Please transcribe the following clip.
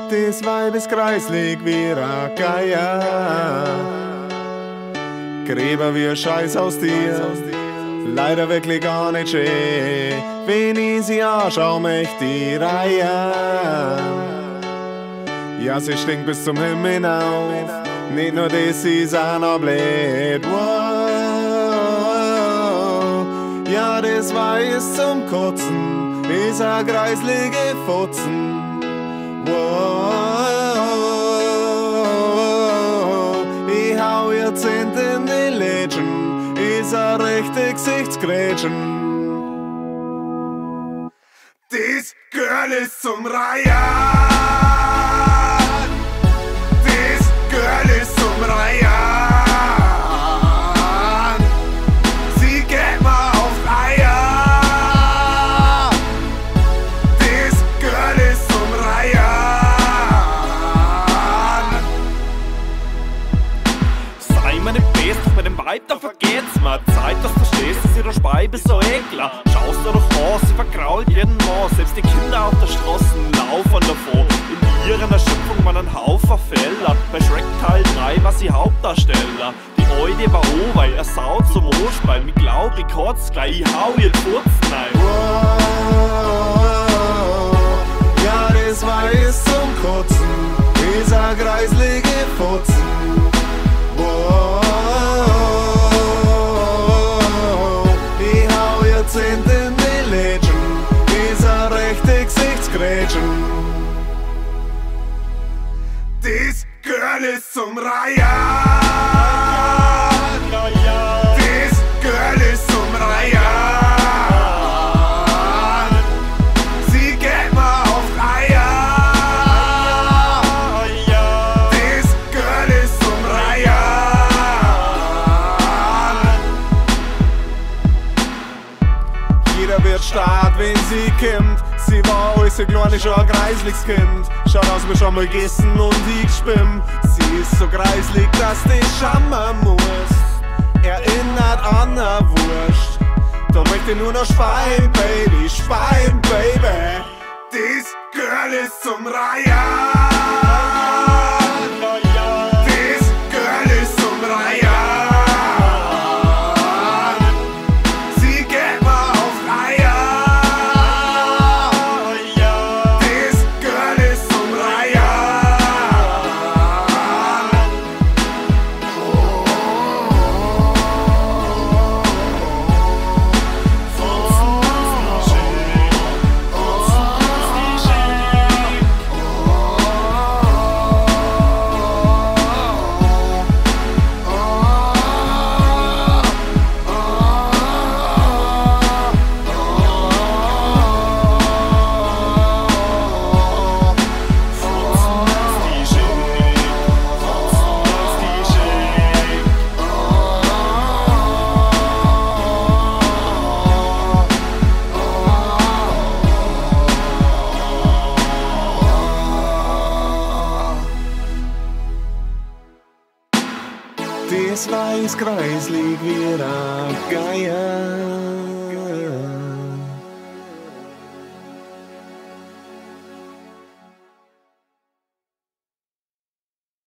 Das Weib ist kreislig wie ein Geier, Gräber wie ein Scheiß aus dir, leider wirklich gar nicht schön. Wenn ich sie anschau, möcht die Reihe. Ja, sie stinkt bis zum Himmel hinauf, nicht nur das, sie ist auch noch blöd. Wow. Ja, das Weib ist zum Kotzen, ist ein kreislige Fotzen. Wow, ich hau ihr Zehnt in die Lädchen, ist ein rechte Gesichtsgrätschen. Das Girl ist zum Reihen, das Girl ist zum Reihen. Sie geht mir auf Eier, das Girl ist zum Sei mir nicht best, doch bei dem Weib, da vergeht's mir. Zeit, dass du stehst, dass ihre Speibe so ekler. Schaust du doch an, sie vergrault jeden Mann. Selbst die Kinder auf der Straße laufen davon. In ihren Erschöpfung waren ein Haufen Fäller. Bei Shrek Teil 3 war sie Hauptdarsteller. Die Alte war weil er Sau zum Ohrspeiben. Ich glaub, ich kotz gleich, ich hau ihr Furz rein. Wow, ja, das Weib ist zum Kotzen, ist ein kreislige Fotzen. Wow, ich hau ihr Zehnt in die Lädchen, ist ein rechte Gesichtsgrätschen. Das Girl ist zum Reihen, das Girl ist zum Reihen. Sie geht mir auf Eier, das Girl ist zum Reihen. Jeder wird stark, wenn sie kommt. Sie war alles ein kleines, schon ein kreisliches Kind. Schaut aus, wir schon mal gegessen und ich gespimmt. Sie ist so kreislig, dass du schauen musst. Erinnert an eine Wurst. Da möchte ich nur noch Schwein, Baby, Schwein, Baby. Das Girl ist zum Reihen. Das Girl ist zum Reihen. Sie geht mir auf Eier. Das Girl ist zum Reihen. Das Weib ist kreislig wie ein Geier.